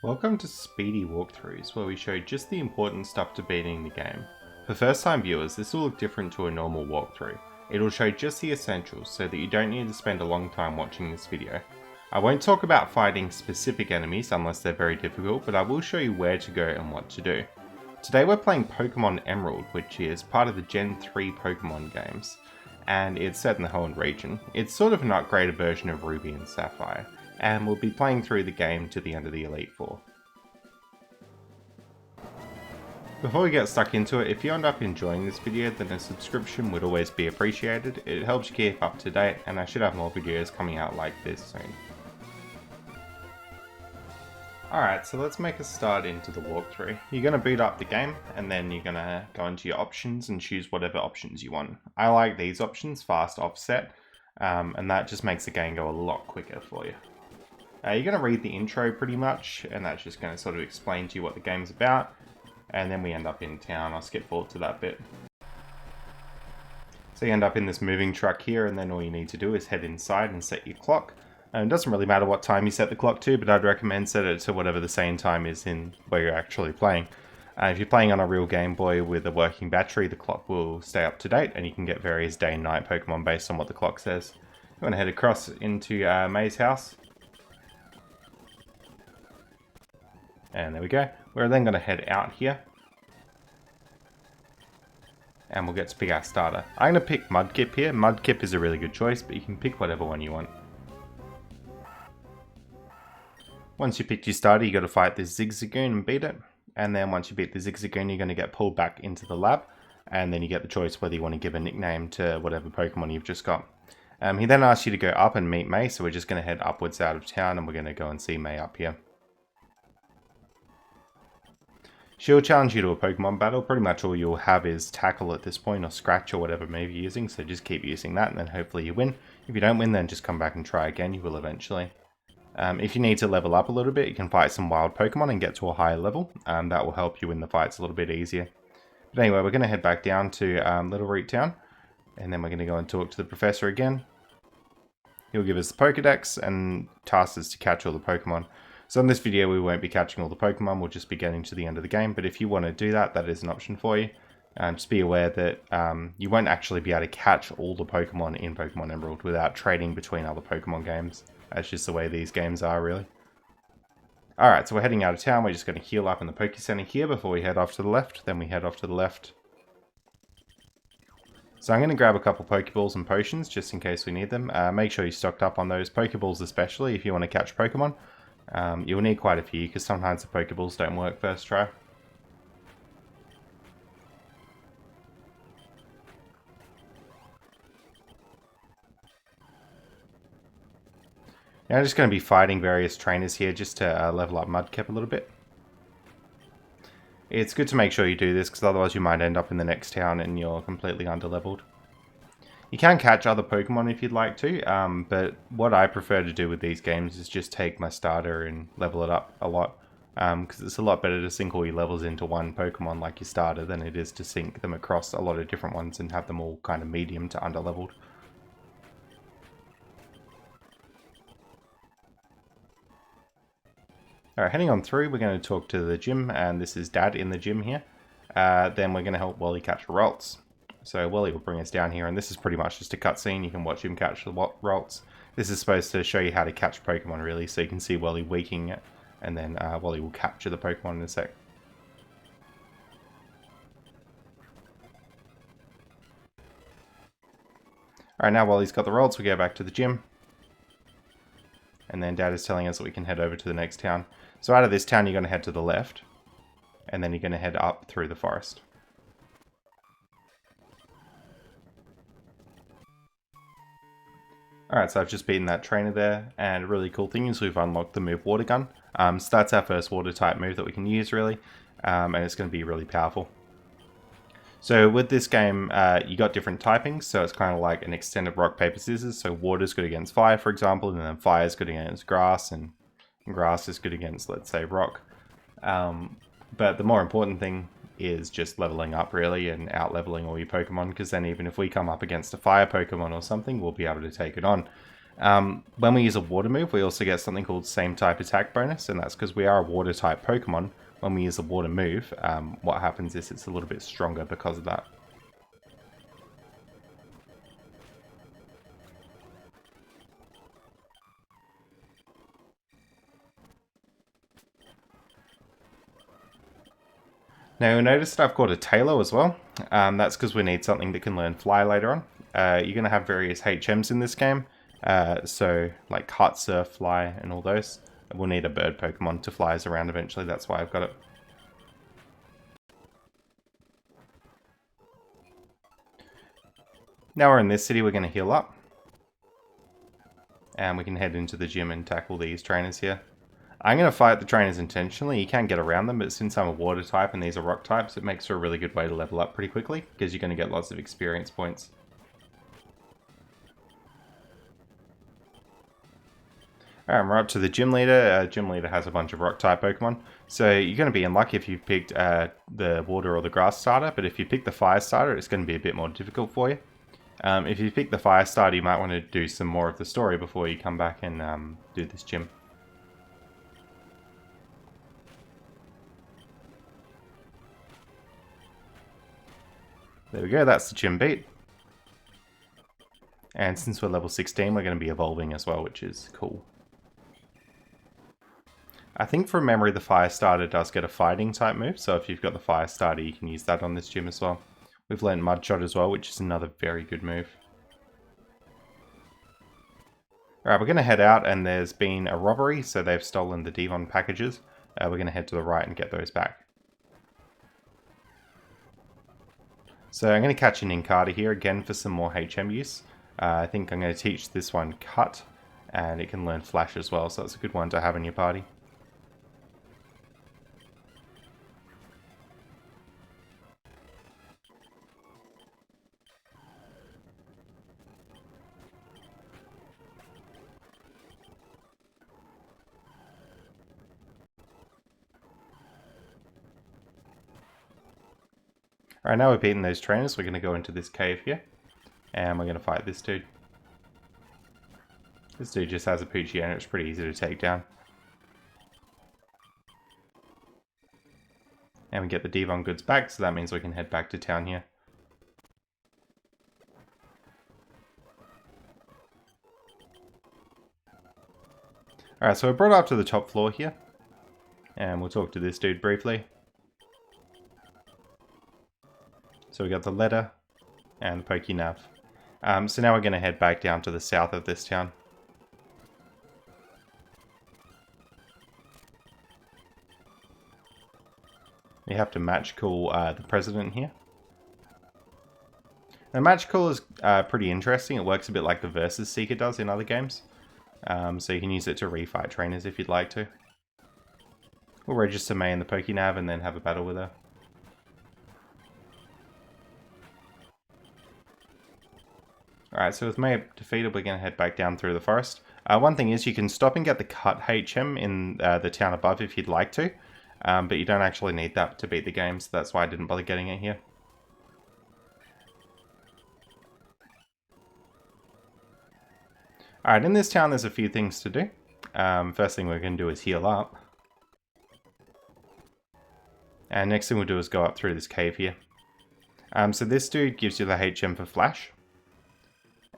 Welcome to Speedy Walkthroughs, where we show just the important stuff to beating the game. For first time viewers, this will look different to a normal walkthrough. It'll show just the essentials so that you don't need to spend a long time watching this video. I won't talk about fighting specific enemies unless they're very difficult, but I will show you where to go and what to do. Today we're playing Pokemon Emerald, which is part of the Gen 3 Pokemon games, and it's set in the Hoenn region. It's sort of an upgraded version of Ruby and Sapphire, and we'll be playing through the game to the end of the Elite Four. Before we get stuck into it, if you end up enjoying this video, then a subscription would always be appreciated. It helps you keep up to date, and I should have more videos coming out like this soon. Alright, so let's make a start into the walkthrough. You're going to boot up the game, and then you're going to go into your options and choose whatever options you want. I like these options, fast offset, and that just makes the game go a lot quicker for you. You're going to read the intro pretty much, and that's just going to sort of explain to you what the game's about. And then we end up in town. I'll skip forward to that bit. So you end up in this moving truck here, and then all you need to do is head inside and set your clock. And it doesn't really matter what time you set the clock to, but I'd recommend set it to whatever the same time is in where you're actually playing. If you're playing on a real Game Boy with a working battery, the clock will stay up to date, and you can get various day and night Pokemon based on what the clock says. You want to head across into May's house. And there we go. We're then going to head out here. And we'll get to pick our starter. I'm going to pick Mudkip here. Mudkip is a really good choice, but you can pick whatever one you want. Once you picked your starter, you got to fight this Zigzagoon and beat it. And then once you beat the Zigzagoon, you're going to get pulled back into the lab. And then you get the choice whether you want to give a nickname to whatever Pokemon you've just got. He then asks you to go up and meet May, so we're just going to head upwards out of town, and we're going to go and see May up here. She'll challenge you to a Pokemon battle. Pretty much all you'll have is Tackle at this point, or Scratch, or whatever maybe you're using, so just keep using that, and then hopefully you win. If you don't win, then just come back and try again. You will eventually. If you need to level up a little bit, you can fight some wild Pokemon and get to a higher level. That will help you win the fights a little bit easier. But anyway, we're going to head back down to Little Root Town, and then we're going to go and talk to the Professor again. He'll give us the Pokedex and task us to catch all the Pokemon. So in this video we won't be catching all the Pokemon, we'll just be getting to the end of the game, but if you want to do that, that is an option for you. Just be aware that you won't actually be able to catch all the Pokemon in Pokemon Emerald without trading between other Pokemon games. That's just the way these games are, really. Alright, so we're heading out of town. We're just going to heal up in the Poke Center here before we head off to the left. Then we head off to the left. So I'm going to grab a couple Pokeballs and potions just in case we need them. Make sure you're stocked up on those Pokeballs, especially if you want to catch Pokemon. You'll need quite a few because sometimes the Pokeballs don't work first try. Now I'm just going to be fighting various trainers here just to level up Mudkip a little bit. It's good to make sure you do this because otherwise you might end up in the next town and you're completely underleveled. You can catch other Pokemon if you'd like to, but what I prefer to do with these games is just take my starter and level it up a lot. Because it's a lot better to sink all your levels into one Pokemon like your starter than it is to sink them across a lot of different ones and have them all kind of medium to underleveled. Alright, heading on through, we're going to talk to the gym, and this is Dad in the gym here. Then we're going to help Wally catch Ralts. So Wally will bring us down here, and this is pretty much just a cutscene. You can watch him catch the Ralts. This is supposed to show you how to catch Pokemon, really, so you can see Wally weaking it, and then Wally will capture the Pokemon in a sec. Alright, now Wally's got the Ralts, we go back to the gym. And then Dad is telling us that we can head over to the next town. So out of this town, you're going to head to the left, and then you're going to head up through the forest. Alright, so I've just beaten that trainer there, and a really cool thing is we've unlocked the move Water Gun. So that's our first water type move that we can use, really, and it's going to be really powerful. So with this game, you got different typings, so it's kind of like an extended rock, paper, scissors. So water's good against fire, for example, and then fire's good against grass, and grass is good against, let's say, rock. But the more important thing is just leveling up, really, and out-leveling all your Pokemon, because then even if we come up against a fire Pokemon or something, we'll be able to take it on. When we use a water move, we also get something called same type attack bonus, and that's because we are a water type Pokemon. When we use a water move, what happens is it's a little bit stronger because of that. Now you'll notice that I've got a Taillow as well. That's because we need something that can learn Fly later on. You're going to have various HMs in this game, so like Kite, Surf, Fly, and all those. We'll need a bird Pokemon to fly us around eventually, that's why I've got it. Now we're in this city, we're going to heal up. And we can head into the gym and tackle these trainers here. I'm going to fight the trainers intentionally. You can get around them, but since I'm a water type and these are rock types, it makes for a really good way to level up pretty quickly, because you're going to get lots of experience points. Alright, we're up to the gym leader. Gym leader has a bunch of rock type Pokemon, so you're going to be in luck if you've picked the water or the grass starter, but if you pick the fire starter, it's going to be a bit more difficult for you. If you pick the fire starter, you might want to do some more of the story before you come back and do this gym. There we go, that's the gym beat. And since we're level 16, we're going to be evolving as well, which is cool. I think from memory the fire starter does get a fighting type move, so if you've got the fire starter you can use that on this gym as well. We've learned Mud Shot as well, which is another very good move. Alright, we're going to head out and there's been a robbery, so they've stolen the Devon packages. We're going to head to the right and get those back. So I'm going to catch an Nincada here again for some more HM use. I think I'm going to teach this one Cut, and it can learn Flash as well, so that's a good one to have in your party. Alright, now we've beaten those trainers, we're going to go into this cave here. And we're going to fight this dude. This dude just has a Poochie and it's pretty easy to take down. And we get the Devon goods back, so that means we can head back to town here. Alright, so we're brought up to the top floor here. And we'll talk to this dude briefly. So we got the letter and the Pokénav. So now we're going to head back down to the south of this town. You have to match call the president here. Now match call is pretty interesting. It works a bit like the Versus Seeker does in other games. So you can use it to refight trainers if you'd like to. We'll register May in the Pokénav and then have a battle with her. Alright, so with May defeated, we're going to head back down through the forest. One thing is you can stop and get the Cut HM in the town above if you'd like to. But you don't actually need that to beat the game, so that's why I didn't bother getting it here. Alright, in this town there's a few things to do. First thing we're going to do is heal up. And next thing we'll do is go up through this cave here. So this dude gives you the HM for Flash.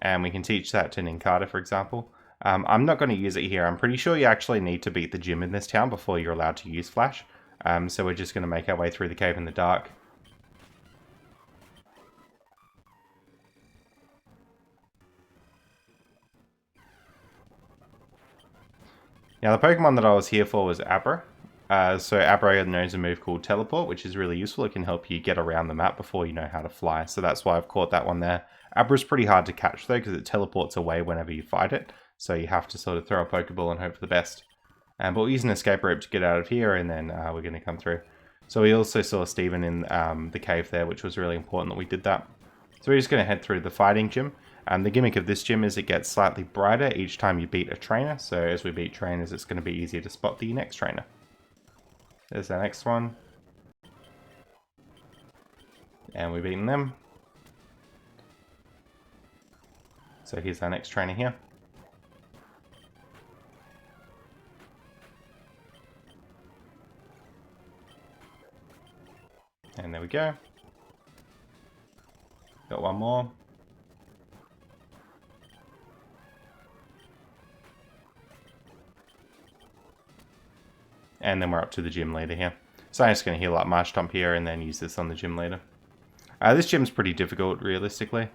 And we can teach that to Nincada, for example. I'm not going to use it here. I'm pretty sure you actually need to beat the gym in this town before you're allowed to use Flash. So we're just going to make our way through the cave in the dark. Now the Pokemon that I was here for was Abra. So Abra knows a move called Teleport, which is really useful. It can help you get around the map before you know how to fly. So that's why I've caught that one there. Abra's pretty hard to catch though, because it teleports away whenever you fight it. So you have to sort of throw a Pokeball and hope for the best. But we'll use an escape rope to get out of here, and then we're going to come through. So we also saw Steven in the cave there, which was really important that we did that. So we're just going to head through the fighting gym. The gimmick of this gym is it gets slightly brighter each time you beat a trainer. So as we beat trainers, it's going to be easier to spot the next trainer. There's the next one. And we've beaten them. So here's our next trainer here. And there we go. Got one more. And then we're up to the gym leader here. So I'm just going to heal up Marshtomp here and then use this on the gym leader. This gym's pretty difficult, realistically.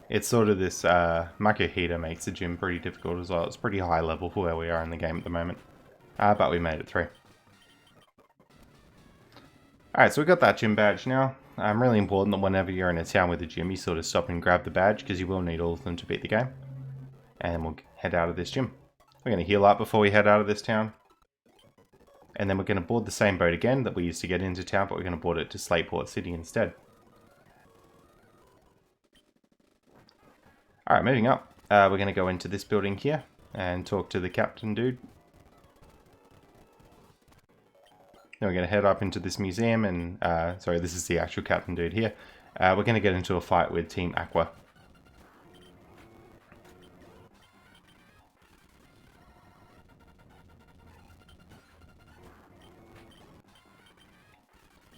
It's sort of this Mako heater makes the gym pretty difficult as well. It's pretty high level for where we are in the game at the moment. But we made it through. Alright, so we got that gym badge now. Really important that whenever you're in a town with a gym, you sort of stop and grab the badge, because you will need all of them to beat the game. And we'll head out of this gym. We're going to heal up before we head out of this town. And then we're going to board the same boat again that we used to get into town, but we're going to board it to Slateport City instead. Alright, moving up. We're going to go into this building here and talk to the captain dude. Then we're going to head up into this museum and, sorry, this is the actual captain dude here. We're going to get into a fight with Team Aqua.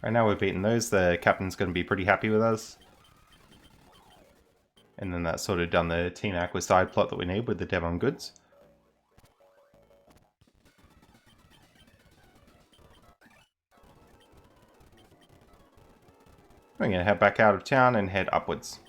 Right now we've beaten those, the captain's going to be pretty happy with us. And then that's sort of done the Team Aqua side plot that we need with the Devon goods. We're going to head back out of town and head upwards.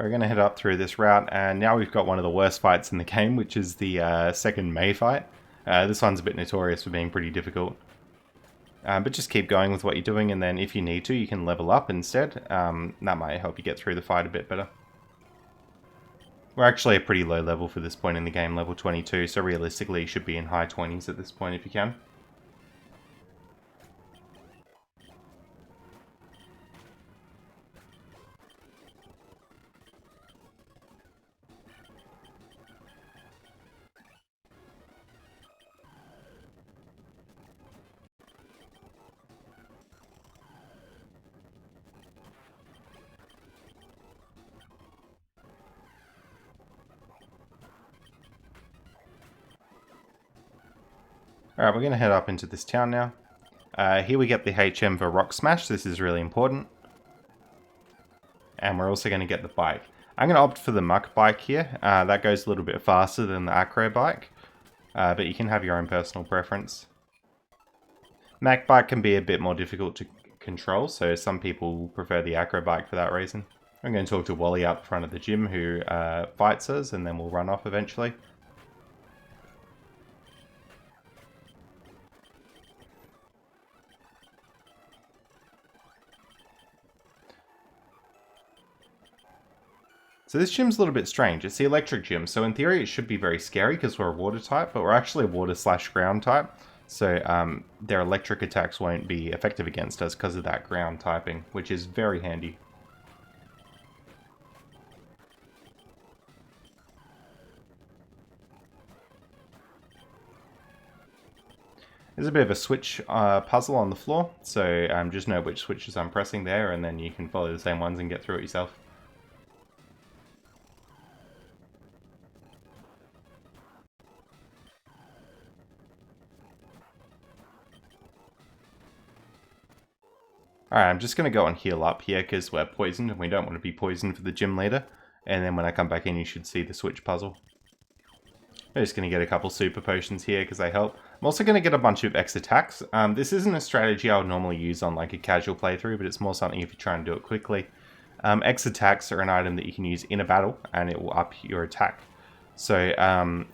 We're going to head up through this route, and now we've got one of the worst fights in the game, which is the second May fight. This one's a bit notorious for being pretty difficult. But just keep going with what you're doing, and then if you need to, you can level up instead. That might help you get through the fight a bit better. We're actually a pretty low level for this point in the game, level 22, so realistically you should be in high 20s at this point if you can. Alright, we're going to head up into this town now. Here we get the HM for Rock Smash. This is really important. And we're also going to get the bike. I'm going to opt for the Muck bike here. That goes a little bit faster than the Acro bike. But you can have your own personal preference. Mac bike can be a bit more difficult to control, so some people prefer the Acro bike for that reason. I'm going to talk to Wally out the front of the gym who fights us, and then we'll run off eventually. So this gym's a little bit strange. It's the electric gym, so in theory it should be very scary because we're a water type, but we're actually a water/ground type. So their electric attacks won't be effective against us because of that ground typing, which is very handy. There's a bit of a switch puzzle on the floor, so just know which switches I'm pressing there, and then you can follow the same ones and get through it yourself. Alright, I'm just going to go and heal up here because we're poisoned and we don't want to be poisoned for the gym leader. And then when I come back in, you should see the switch puzzle. I'm just going to get a couple super potions here because they help. I'm also going to get a bunch of X attacks. This isn't a strategy I would normally use on like a casual playthrough, but it's more something if you try and do it quickly. X attacks are an item that you can use in a battle and it will up your attack. So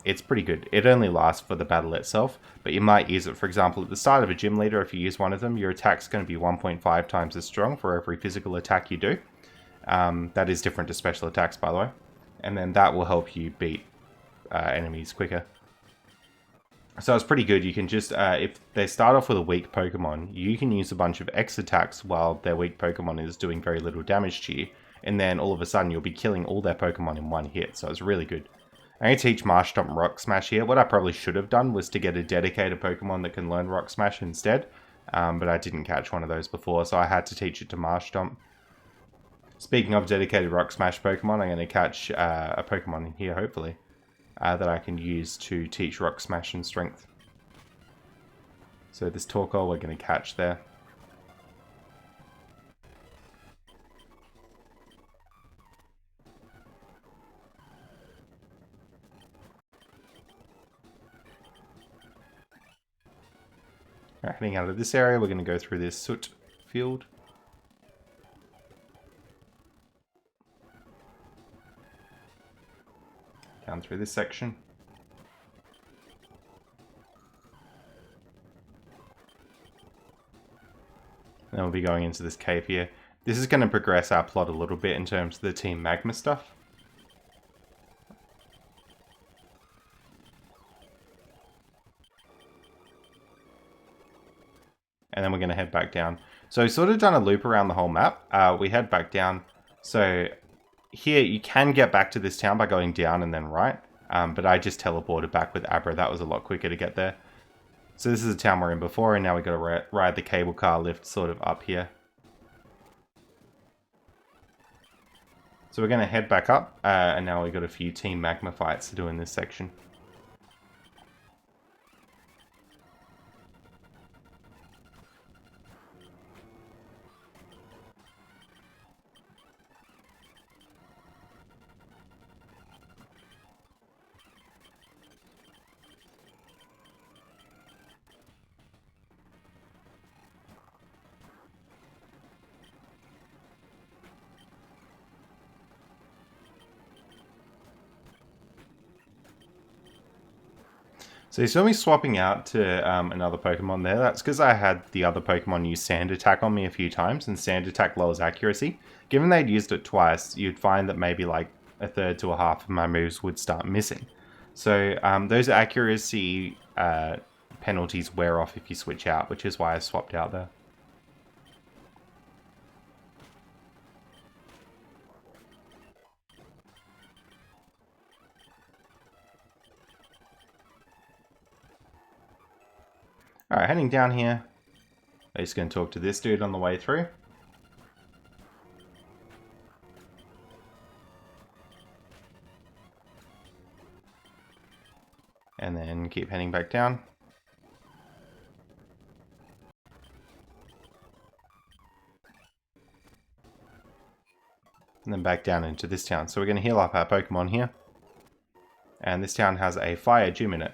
it's pretty good. It only lasts for the battle itself, but you might use it, for example, at the start of a gym leader. If you use one of them, your attack's going to be 1.5 times as strong for every physical attack you do. That is different to special attacks, by the way. And then that will help you beat enemies quicker. So it's pretty good. You can just, if they start off with a weak Pokemon, you can use a bunch of X attacks while their weak Pokemon is doing very little damage to you. And then all of a sudden you'll be killing all their Pokemon in one hit. So it's really good. I'm going to teach Marsh Stomp and Rock Smash here. What I probably should have done was to get a dedicated Pokemon that can learn Rock Smash instead. But I didn't catch one of those before, so I had to teach it to Marsh Stomp. Speaking of dedicated Rock Smash Pokemon, I'm going to catch a Pokemon in here, hopefully, that I can use to teach Rock Smash and Strength. So this Torkoal we're going to catch there. Alright, heading out of this area, we're going to go through this soot field. Down through this section. Then we'll be going into this cave here. This is going to progress our plot a little bit in terms of the Team Magma stuff. And then we're going to head back down. So we've sort of done a loop around the whole map. We head back down. So here you can get back to this town by going down and then right. But I just teleported back with Abra. That was a lot quicker to get there. So this is a town we're in before, and now we've got to ride the cable car lift sort of up here. So we're going to head back up, and now we've got a few Team Magma fights to do in this section. So you saw me swapping out to another Pokemon there. That's because I had the other Pokemon use Sand Attack on me a few times, and Sand Attack lowers accuracy. Given they'd used it twice, you'd find that maybe like a third to a half of my moves would start missing. So those accuracy penalties wear off if you switch out, which is why I swapped out there. Alright, heading down here. I'm just going to talk to this dude on the way through. And then keep heading back down. And then back down into this town. So we're going to heal up our Pokemon here. And this town has a fire gym in it.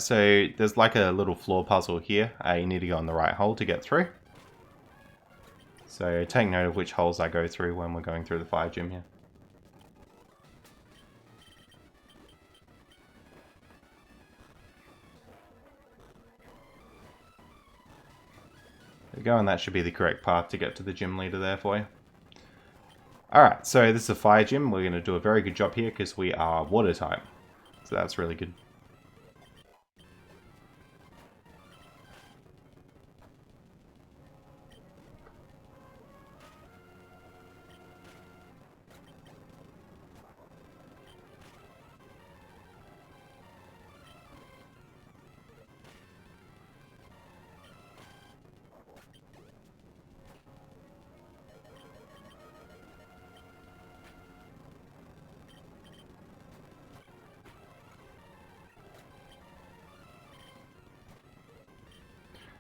So there's like a little floor puzzle here. You need to go on the right hole to get through. So take note of which holes I go through when we're going through the fire gym here. There we go, and that should be the correct path to get to the gym leader there for you. Alright, so this is a fire gym. We're going to do a very good job here because we are water type. So that's really good.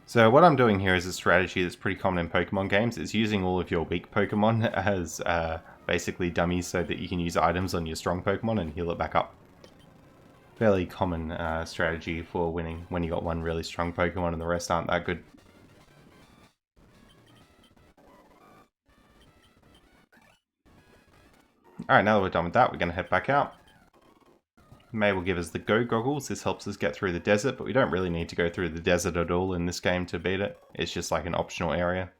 So what I'm doing here is a strategy that's pretty common in Pokemon games. It's using all of your weak Pokemon as basically dummies so that you can use items on your strong Pokemon and heal it back up. Fairly common strategy for winning when you got one really strong Pokemon and the rest aren't that good. Alright, now that we're done with that, we're going to head back out. May will give us the Go Goggles. This helps us get through the desert, but we don't really need to go through the desert at all in this game to beat it. It's just like an optional area.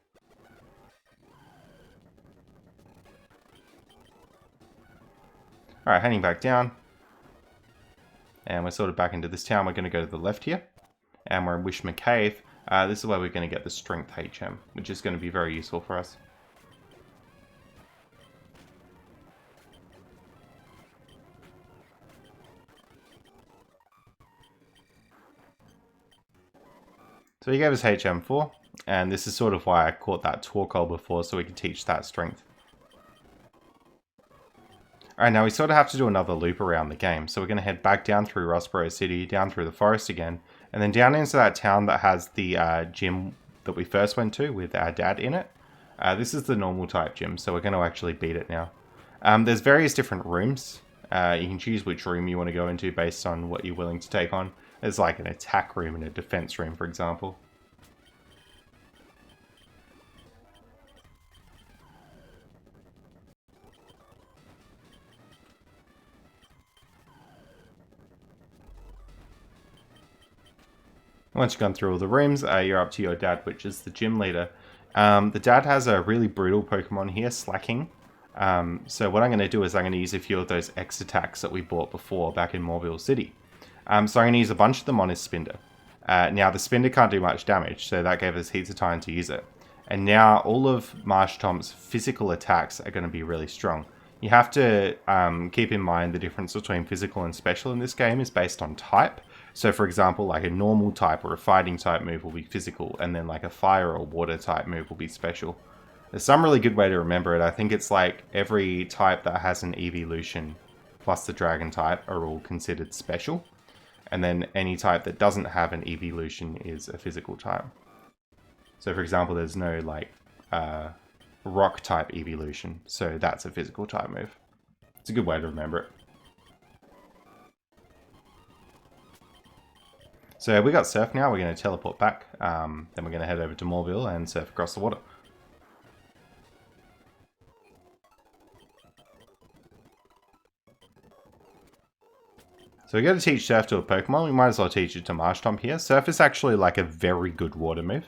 Alright, heading back down. And we're sort of back into this town. We're going to go to the left here. And we're in Wishma Cave. This is where we're going to get the Strength HM, which is going to be very useful for us. So he gave us HM4, and this is sort of why I caught that Torkoal before, so we could teach that strength. Alright, now we sort of have to do another loop around the game, so we're going to head back down through Rossborough City, down through the forest again, and then down into that town that has the gym that we first went to with our dad in it. This is the normal type gym, so we're going to actually beat it now. There's various different rooms. You can choose which room you want to go into based on what you're willing to take on. There's like an attack room and a defense room, for example. Once you've gone through all the rooms, you're up to your dad, which is the gym leader. The dad has a really brutal Pokemon here, Slacking. So what I'm going to do is I'm going to use a few of those X attacks that we bought before back in Morville City. So I'm going to use a bunch of them on his Spinder. Now the Spinder can't do much damage, so that gave us heaps of time to use it. And now all of Marshtomp's physical attacks are going to be really strong. You have to keep in mind the difference between physical and special in this game is based on type. So for example, like a normal type or a fighting type move will be physical, and then like a fire or water type move will be special. There's some really good way to remember it. I think it's like every type that has an evolution plus the dragon type are all considered special. And then any type that doesn't have an evolution is a physical type. So for example, there's no like rock type evolution, so that's a physical type move. It's a good way to remember it. So we got Surf now, we're going to teleport back, then we're going to head over to Morville and surf across the water. So we're going to teach Surf to a Pokemon. We might as well teach it to Marshtomp here. Surf is actually like a very good water move.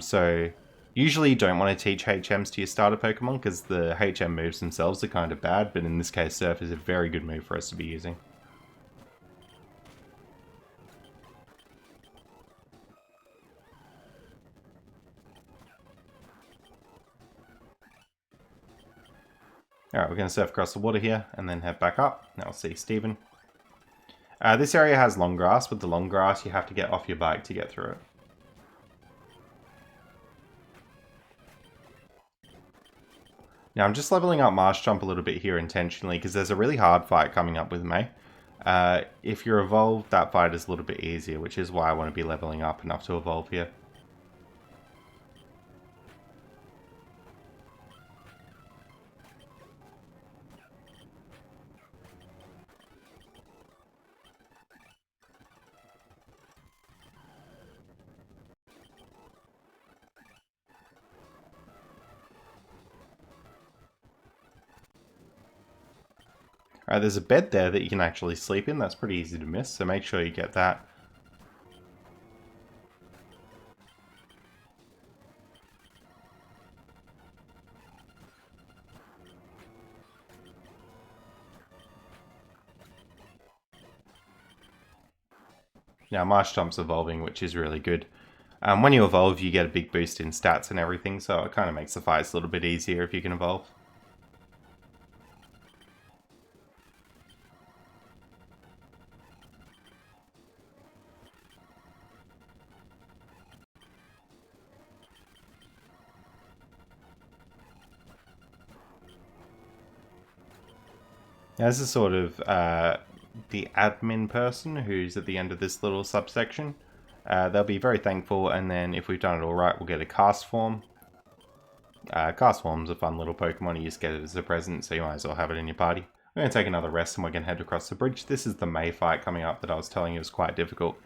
So usually you don't want to teach HMs to your starter Pokemon because the HM moves themselves are kind of bad. But in this case, Surf is a very good move for us to be using. Alright, we're going to surf across the water here and then head back up. Now we'll see Steven. This area has long grass. With the long grass, you have to get off your bike to get through it. Now I'm just leveling up Marshtomp a little bit here intentionally because there's a really hard fight coming up with May. If you're evolved, that fight is a little bit easier, which is why I want to be leveling up enough to evolve here. Alright, there's a bed there that you can actually sleep in. That's pretty easy to miss, so make sure you get that. Now Marshtomp's evolving, which is really good. When you evolve, you get a big boost in stats and everything, so it kind of makes the fights a little bit easier if you can evolve. Now, this is sort of the admin person who's at the end of this little subsection. They'll be very thankful, and then if we've done it all right, we'll get a cast form. Cast form's a fun little Pokemon. You just get it as a present, so you might as well have it in your party. We're going to take another rest and we're going to head across the bridge. This is the May fight coming up that I was telling you was quite difficult.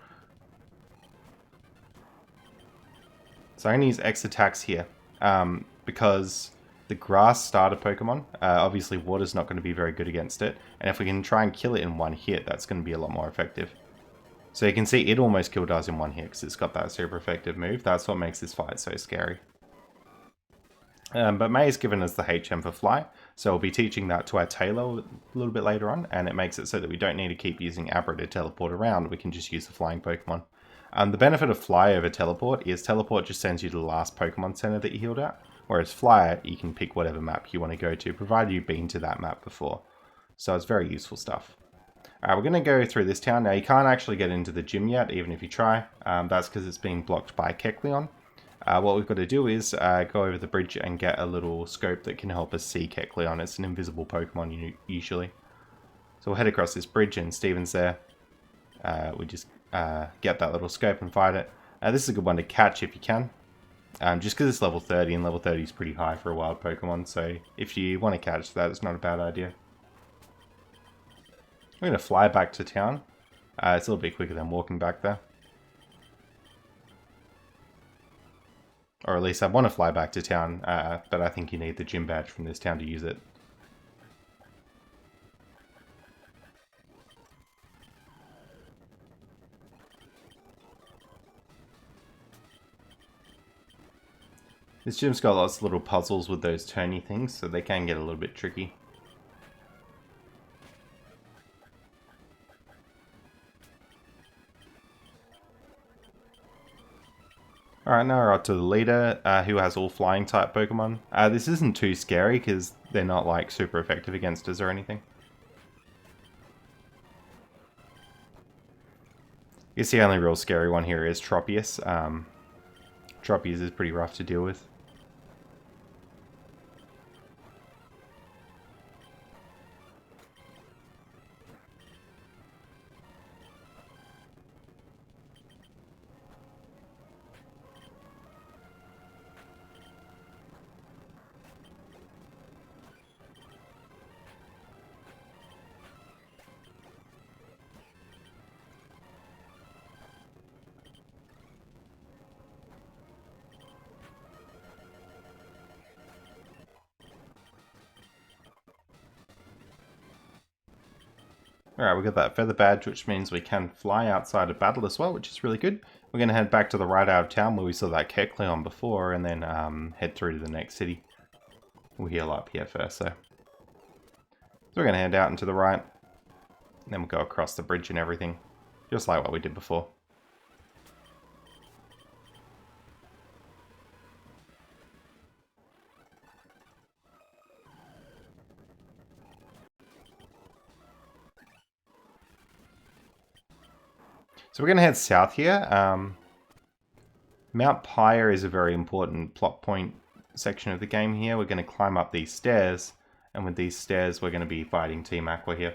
So I'm going to use X attacks here because the grass starter Pokemon, obviously water's not going to be very good against it. And if we can try and kill it in one hit, that's going to be a lot more effective. So you can see it almost killed us in one hit because it's got that super effective move. That's what makes this fight so scary. But May has given us the HM for Fly, so we'll be teaching that to our Tailor a little bit later on, and it makes it so that we don't need to keep using Abra to teleport around, we can just use the flying Pokemon. The benefit of Fly over Teleport is Teleport just sends you to the last Pokemon Center that you healed at, whereas Fly, you can pick whatever map you want to go to, provided you've been to that map before. So it's very useful stuff. We're going to go through this town. Now, you can't actually get into the gym yet, even if you try. That's because it's being blocked by Kecleon. What we've got to do is go over the bridge and get a little scope that can help us see Kecleon. It's an invisible Pokemon usually. So we'll head across this bridge and Steven's there. We just get that little scope and fight it. This is a good one to catch if you can. Just because it's level 30 and level 30 is pretty high for a wild Pokemon. So if you want to catch that, it's not a bad idea. We're going to fly back to town. It's a little bit quicker than walking back there. Or at least I want to fly back to town, but I think you need the gym badge from this town to use it. This gym's got lots of little puzzles with those turny things, so they can get a little bit tricky. Alright, now we're up to the leader, who has all flying type Pokemon. This isn't too scary because they're not like super effective against us or anything. I guess the only real scary one here is Tropius. Tropius is pretty rough to deal with. Alright, we got that feather badge, which means we can fly outside of battle as well, which is really good. We're going to head back to the right out of town where we saw that Kecleon before, and then head through to the next city. We'll heal up here first, so we're going to head out into the right, and then we'll go across the bridge and everything, just like what we did before. So we're going to head south here. Mount Pyre is a very important plot point section of the game here. We're going to climb up these stairs, and with these stairs we're going to be fighting Team Aqua here.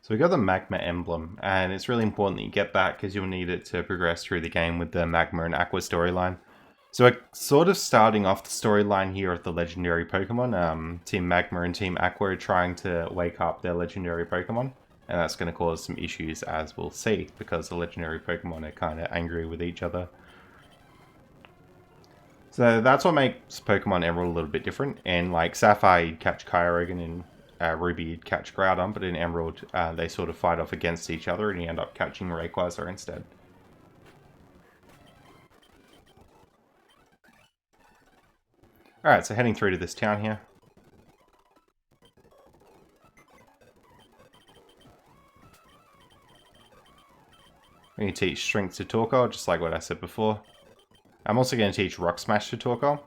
So we got the Magma emblem, and it's really important that you get that because you'll need it to progress through the game with the Magma and Aqua storyline. So we're sort of starting off the storyline here of the legendary Pokemon. Team Magma and Team Aqua are trying to wake up their legendary Pokemon, and that's going to cause some issues, as we'll see, because the legendary Pokemon are kind of angry with each other. So that's what makes Pokemon Emerald a little bit different. In like Sapphire, you'd catch Kyurem, and Ruby, you'd catch Groudon, but in Emerald, they sort of fight off against each other, and you end up catching Rayquaza instead. Alright, so heading through to this town here. We're going to teach Strength to Torkoal, just like what I said before. I'm also going to teach Rock Smash to Torkoal.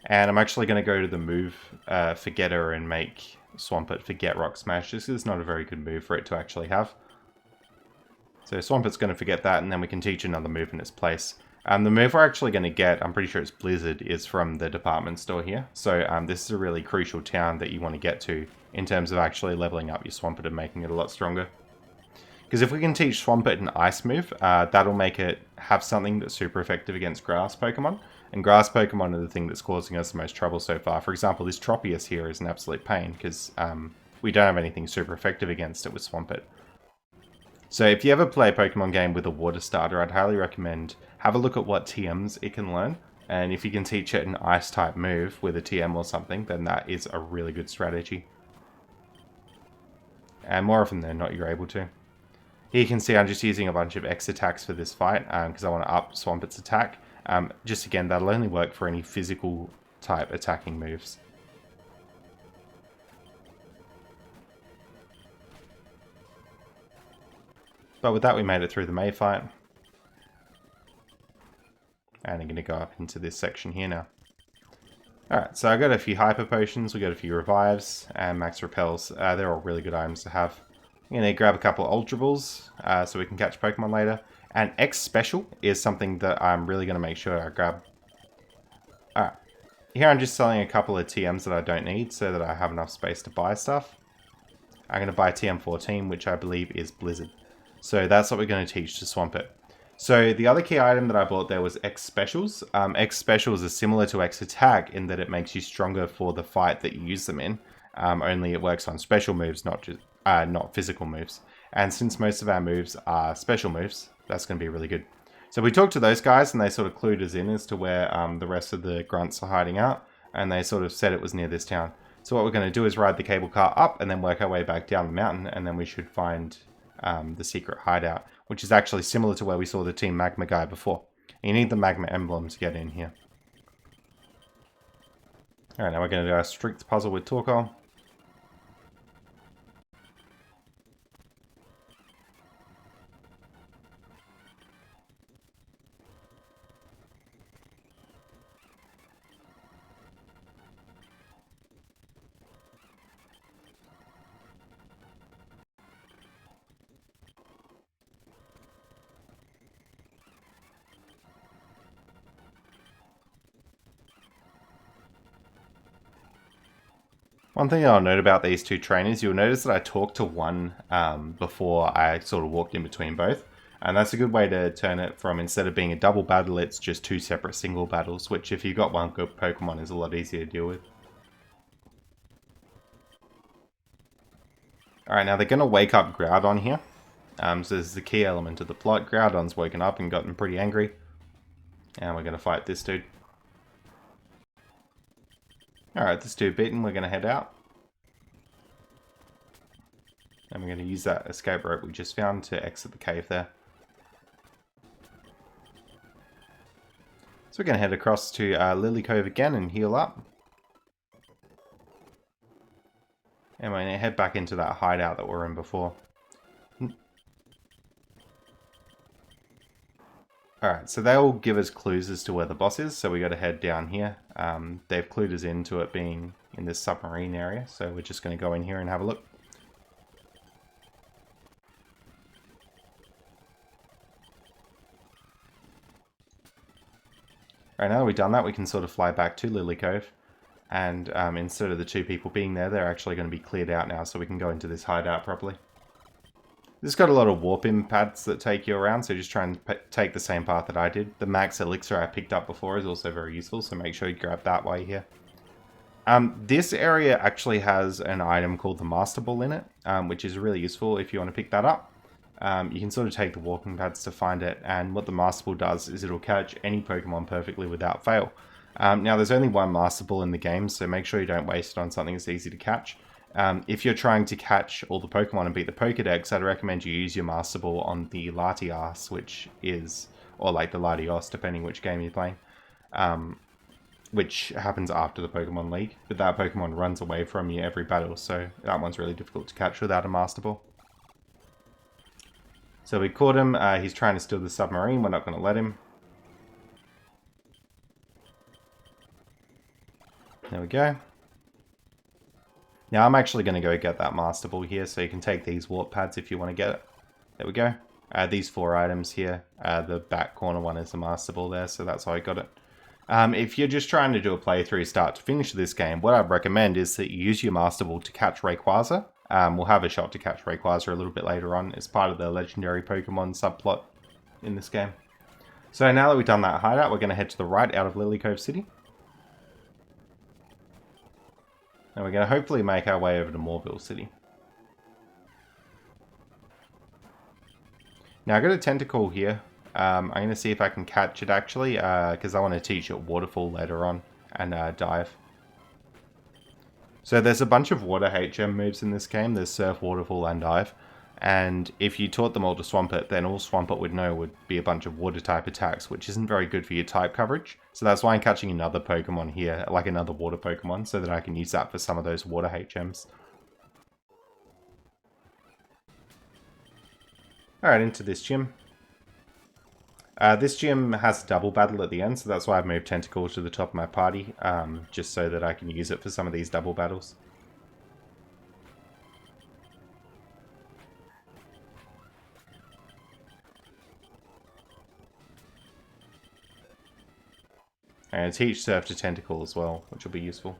And I'm actually going to go to the move Forgetter and make Swampert forget Rock Smash. This is not a very good move for it to actually have. So Swampert's going to forget that, and then we can teach another move in its place. The move we're actually going to get, I'm pretty sure it's Blizzard, is from the department store here. So this is a really crucial town that you want to get to in terms of actually leveling up your Swampert and making it a lot stronger. Because if we can teach Swampert an Ice move, that'll make it have something that's super effective against Grass Pokemon. And Grass Pokemon are the thing that's causing us the most trouble so far. For example, this Tropius here is an absolute pain because we don't have anything super effective against it with Swampert. So if you ever play a Pokemon game with a water starter, I'd highly recommend have a look at what TMs it can learn. And if you can teach it an Ice type move with a TM or something, then that is a really good strategy. And more often than not, you're able to. Here you can see I'm just using a bunch of X attacks for this fight because I want to up Swampert's attack. Just again, that'll only work for any physical type attacking moves. But with that, we made it through the May fight. And I'm going to go up into this section here now. Alright, so I got a few Hyper Potions, we got a few Revives, and Max Repels. They're all really good items to have. I'm going to grab a couple of Ultra Balls, so we can catch Pokemon later. And X Special is something that I'm really going to make sure I grab. Alright, here I'm just selling a couple of TMs that I don't need, so that I have enough space to buy stuff. I'm going to buy TM14, which I believe is Blizzard. So that's what we're going to teach to Swampert. So the other key item that I bought there was X Specials. X Specials are similar to X Attack in that it makes you stronger for the fight that you use them in. Only it works on special moves, not physical moves. And since most of our moves are special moves, that's going to be really good. So we talked to those guys and they sort of clued us in as to where the rest of the grunts are hiding out. And they sort of said it was near this town. So what we're going to do is ride the cable car up and then work our way back down the mountain. And then we should find the secret hideout, which is actually similar to where we saw the Team Magma guy before. You need the Magma emblem to get in here. Alright, now we're going to do our strict puzzle with Torkoal. One thing I'll note about these two trainers, you'll notice that I talked to one before I sort of walked in between both. And that's a good way to turn it from, instead of being a double battle, it's just two separate single battles, which if you've got one good Pokemon is a lot easier to deal with. Alright, now they're going to wake up Groudon here. So this is the key element of the plot. Groudon's woken up and gotten pretty angry. And we're going to fight this dude. Alright, this dude beaten, we're going to head out. And we're going to use that escape rope we just found to exit the cave there. So we're going to head across to Lily Cove again and heal up. And we're going to head back into that hideout that we were in before. Alright, so they'll give us clues as to where the boss is, so we got to head down here. They've clued us into it being in this submarine area, so we're just going to go in here and have a look. Alright, now that we've done that, we can sort of fly back to Lily Cove. And instead of the two people being there, they're actually going to be cleared out now, so we can go into this hideout properly. This has got a lot of warp-in paths that take you around, so just try and take the same path that I did. The max elixir I picked up before is also very useful, so make sure you grab that while you're here. This area actually has an item called the Master Ball in it, which is really useful if you want to pick that up. You can sort of take the walking pads to find it, and what the Master Ball does is it'll catch any Pokemon perfectly without fail. Now there's only one Master Ball in the game, so make sure you don't waste it on something that's easy to catch. If you're trying to catch all the Pokemon and beat the Pokedex, I'd recommend you use your Master Ball on the Latias, which is, or like the Latios, depending which game you're playing, which happens after the Pokemon League. But that Pokemon runs away from you every battle, so that one's really difficult to catch without a Master Ball. So we caught him, he's trying to steal the submarine, we're not going to let him. There we go. Now I'm actually going to go get that Master Ball here, so you can take these warp pads if you want to get it. There we go. These 4 items here, the back corner one is the Master Ball there, so that's how I got it. If you're just trying to do a playthrough start to finish this game, what I'd recommend is that you use your Master Ball to catch Rayquaza. We'll have a shot to catch Rayquaza a little bit later on as part of the legendary Pokemon subplot in this game. So now that we've done that hideout, we're going to head to the right out of Lily Cove City. And we're going to hopefully make our way over to Moorville City. Now I've got a tentacle here. I'm going to see if I can catch it actually, because I want to teach it Waterfall later on and Dive. So there's a bunch of Water HM moves in this game. There's Surf, Waterfall and Dive. And if you taught them all to Swampert, then all Swampert would know would be a bunch of water type attacks, which isn't very good for your type coverage. So that's why I'm catching another Pokemon here, like another water Pokemon, so that I can use that for some of those water HMs. Alright, into this gym. This gym has a double battle at the end, so that's why I've moved Tentacle to the top of my party, just so that I can use it for some of these double battles. And teach Surf to Tentacle as well, which will be useful.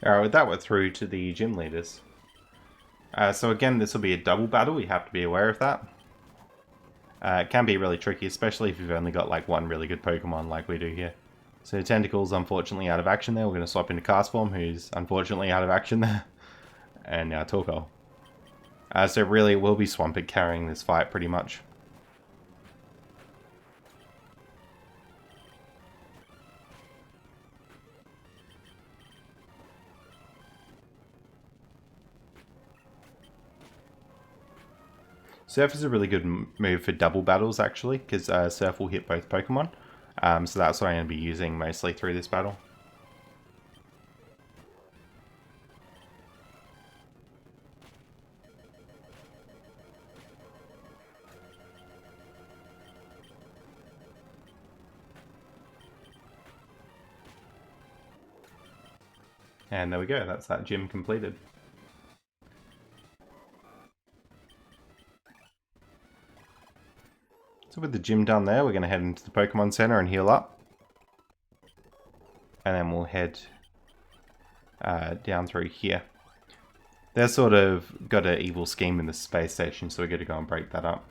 Alright, with that we're through to the gym leaders. So again, this will be a double battle, you have to be aware of that. It can be really tricky, especially if you've only got like one really good Pokemon like we do here. So Tentacle's unfortunately out of action there. We're going to swap into Castform, who's unfortunately out of action there. And now Torkoal. So really it will be Swampert carrying this fight pretty much. Surf is a really good move for double battles, actually, because Surf will hit both Pokemon. So that's what I'm going to be using mostly through this battle. And there we go, that's that gym completed. So with the gym done there, we're going to head into the Pokemon Center and heal up. And then we'll head down through here. They're sort of got an evil scheme in the space station, so we're going to go and break that up.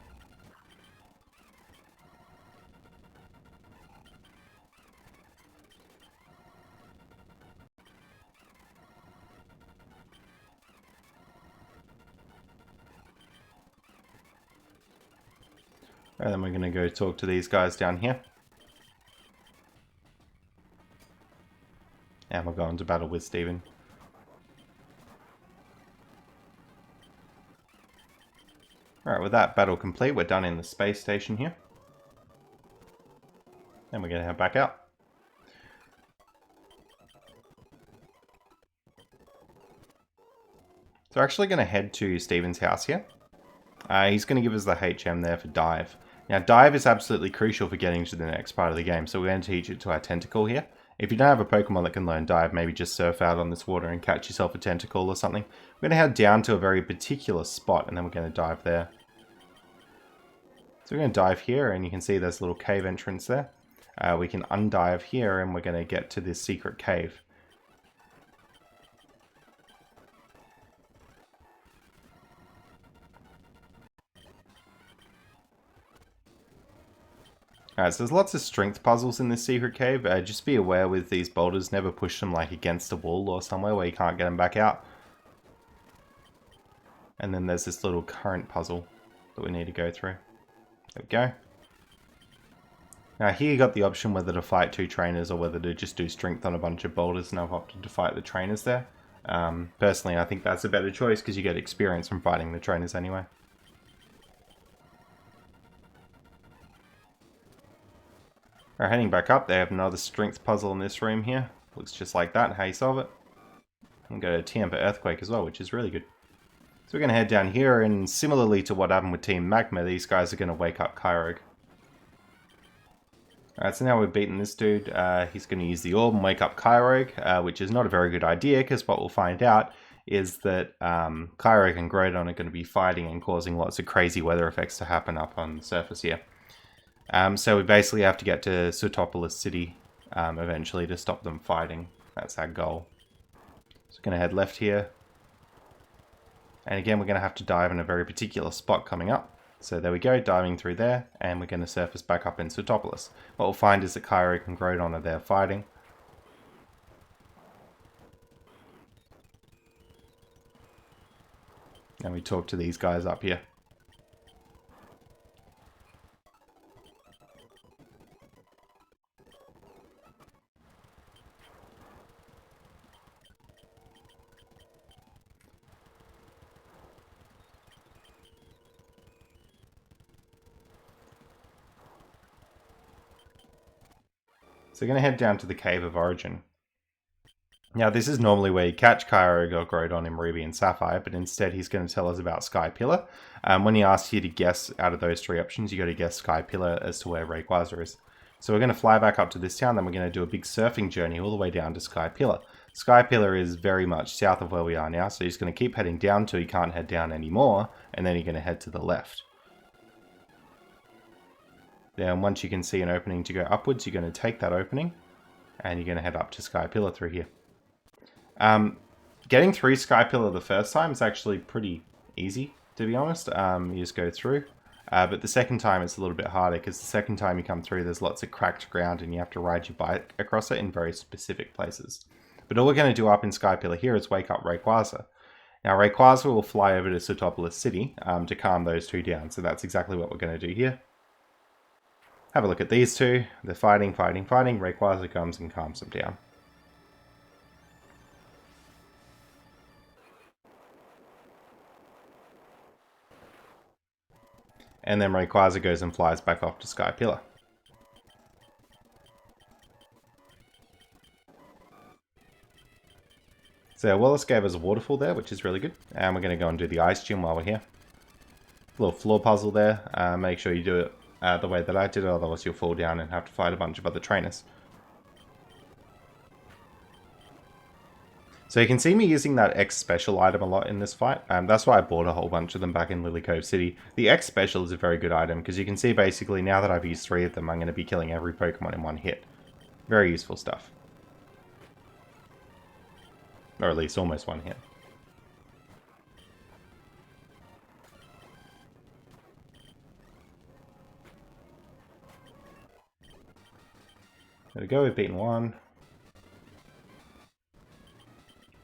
And then we're going to go talk to these guys down here. And we'll go into battle with Steven. Alright, with that battle complete, we're done in the space station here. And we're going to head back out. So we're actually going to head to Steven's house here. He's going to give us the HM there for Dive. Now, Dive is absolutely crucial for getting to the next part of the game, so we're going to teach it to our Tentacle here. If you don't have a Pokemon that can learn Dive, maybe just surf out on this water and catch yourself a Tentacle or something. We're going to head down to a very particular spot, and then we're going to dive there. So we're going to dive here, and you can see there's a little cave entrance there. We can undive here, and we're going to get to this secret cave. Alright, so there's lots of strength puzzles in this secret cave. Just be aware with these boulders, never push them like against a wall or somewhere where you can't get them back out. And then there's this little current puzzle that we need to go through. There we go. Now here you got the option whether to fight two trainers or whether to just do strength on a bunch of boulders, and I've opted to fight the trainers there. Personally, I think that's a better choice because you get experience from fighting the trainers anyway. Alright, heading back up, they have another strength puzzle in this room here. Looks just like that, how you solve it. And go to Tampa Earthquake as well, which is really good. So we're going to head down here, and similarly to what happened with Team Magma, these guys are going to wake up Kyogre. Alright, so now we've beaten this dude. He's going to use the orb and wake up Kyogre, which is not a very good idea, because what we'll find out is that Kyogre and Groudon are going to be fighting and causing lots of crazy weather effects to happen up on the surface here. So we basically have to get to Sootopolis City eventually to stop them fighting. That's our goal. So we're going to head left here. And again, we're going to have to dive in a very particular spot coming up. So there we go, diving through there, and we're going to surface back up in Slateport. What we'll find is that Cairo and Grodon are there fighting. And we talk to these guys up here. So we're going to head down to the Cave of Origin. Now, this is normally where you catch Cairo, Grodon, and Ruby and Sapphire, but instead he's going to tell us about Sky Pillar. When he asks you to guess out of those three options, you got to guess Sky Pillar as to where Rayquaza is. So we're going to fly back up to this town, then we're going to do a big surfing journey all the way down to Sky Pillar. Sky Pillar is very much south of where we are now, so you're just going to keep heading down till you can't head down anymore, and then you're going to head to the left. Then once you can see an opening to go upwards, you're going to take that opening, and you're going to head up to Sky Pillar through here. Getting through Sky Pillar the first time is actually pretty easy, to be honest. You just go through. But the second time it's a little bit harder, because the second time you come through there's lots of cracked ground and you have to ride your bike across it in very specific places. But all we're going to do up in Sky Pillar here is wake up Rayquaza. Now Rayquaza will fly over to Slateport City to calm those two down, so that's exactly what we're going to do here. Have a look at these two. They're fighting. Rayquaza comes and calms them down. And then Rayquaza goes and flies back off to Sky Pillar. So Wallace gave us a waterfall there, which is really good. And we're going to go and do the ice gym while we're here. A little floor puzzle there. Make sure you do it the way that I did it, otherwise you'll fall down and have to fight a bunch of other trainers. So you can see me using that X Special item a lot in this fight. That's why I bought a whole bunch of them back in Lily Cove City. The X Special is a very good item, because you can see basically now that I've used 3 of them, I'm going to be killing every Pokemon in one hit. Very useful stuff. Or at least almost one hit. There we go, we've beaten one.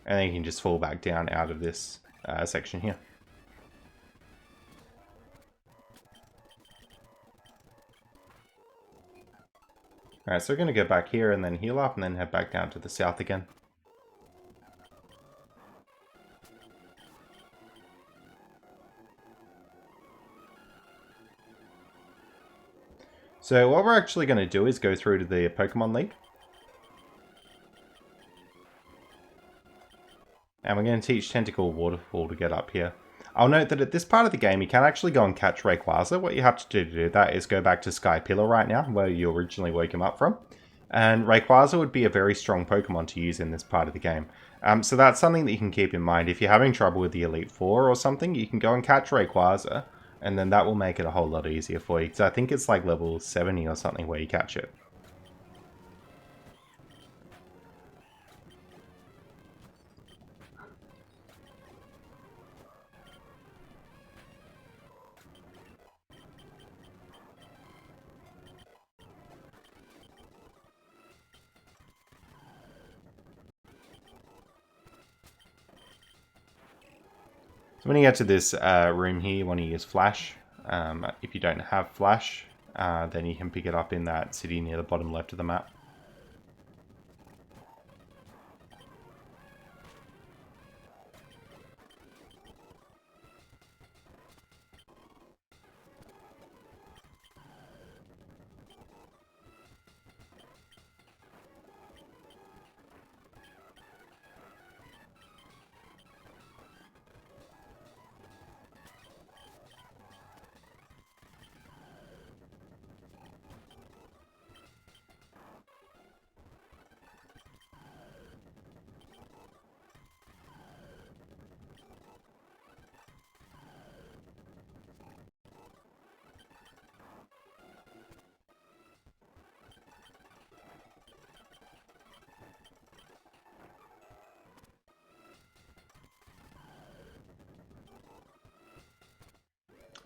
And then you can just fall back down out of this section here. Alright, so we're going to go back here and then heal up and then head back down to the south again. So what we're actually going to do is go through to the Pokemon League. And we're going to teach Tentacle Waterfall to get up here. I'll note that at this part of the game, you can actually go and catch Rayquaza. What you have to do that is go back to Sky Pillar right now, where you originally woke him up from. And Rayquaza would be a very strong Pokemon to use in this part of the game. So that's something that you can keep in mind. If you're having trouble with the Elite Four or something, you can go and catch Rayquaza, and then that will make it a whole lot easier for you. Because I think it's like level 70 or something where you catch it. So when you get to this room here, you want to use Flash. If you don't have Flash, then you can pick it up in that city near the bottom left of the map.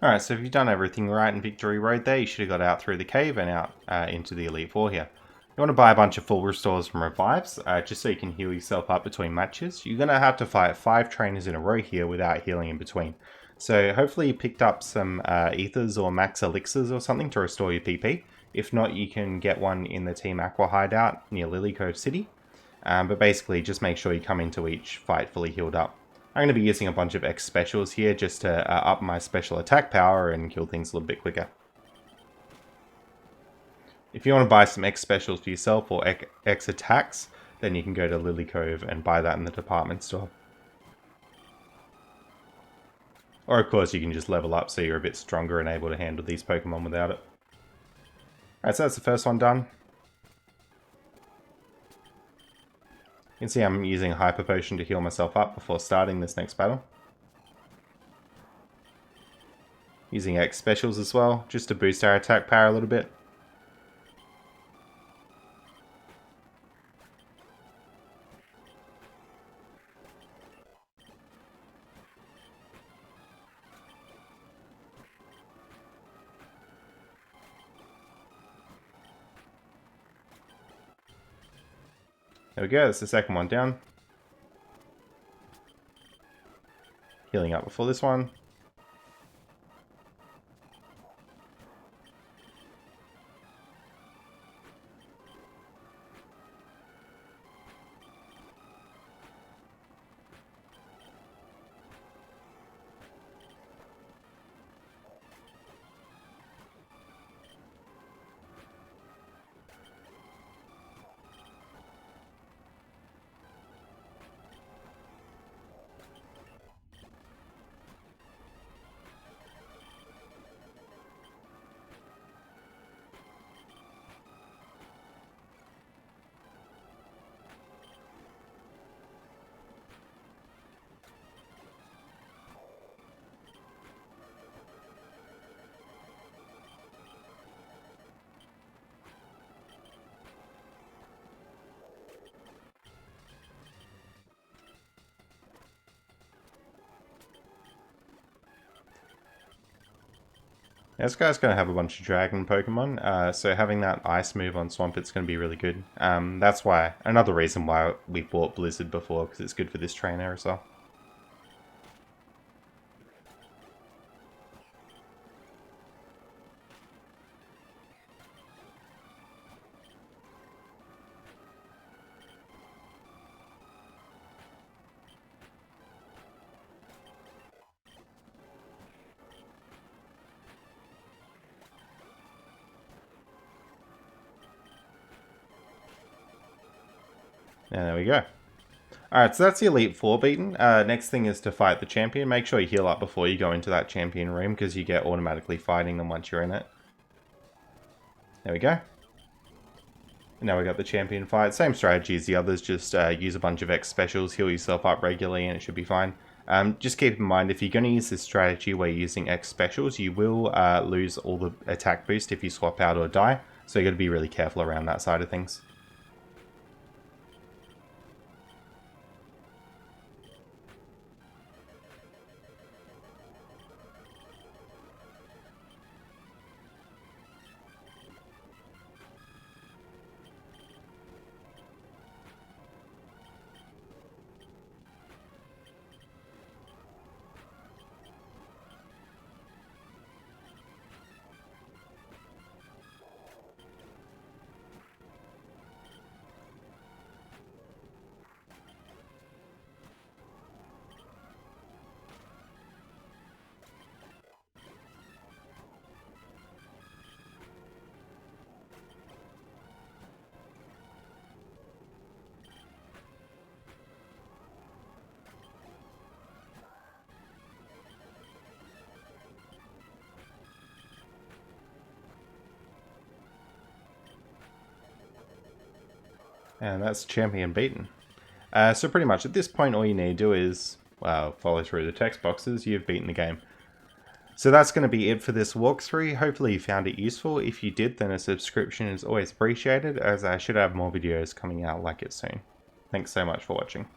Alright, so if you've done everything right in Victory Road there, you should have got out through the cave and out into the Elite Four here. You want to buy a bunch of full restores from revives, just so you can heal yourself up between matches. You're going to have to fight 5 trainers in a row here without healing in between. So hopefully you picked up some ethers or max elixirs or something to restore your PP. If not, you can get one in the Team Aqua hideout near Lily Cove City. But basically, just make sure you come into each fight fully healed up. I'm going to be using a bunch of X specials here just to up my special attack power and kill things a little bit quicker. If you want to buy some X specials for yourself or X attacks, then you can go to Lily Cove and buy that in the department store. Or of course you can just level up so you're a bit stronger and able to handle these Pokemon without it. Alright, so that's the first one done. You can see I'm using a Hyper Potion to heal myself up before starting this next battle. Using X specials as well, just to boost our attack power a little bit. There we go, that's the second one down. Healing up before this one. This guy's going to have a bunch of dragon Pokemon, so having that ice move on Swampet's going to be really good. That's why, another reason why we bought Blizzard before, because it's good for this trainer as well. And there we go. Alright, so that's the Elite Four beaten. Next thing is to fight the champion. Make sure you heal up before you go into that champion room, because you get automatically fighting them once you're in it. There we go. And now we got the champion fight. Same strategy as the others, just use a bunch of X specials, heal yourself up regularly, and it should be fine. Just keep in mind, if you're going to use this strategy where you're using X specials, you will lose all the attack boost if you swap out or die. So you got to be really careful around that side of things. And that's champion beaten. So pretty much at this point all you need to do is follow through the text boxes. You've beaten the game. So that's going to be it for this walkthrough. Hopefully you found it useful. If you did, then a subscription is always appreciated, as I should have more videos coming out like it soon. Thanks so much for watching.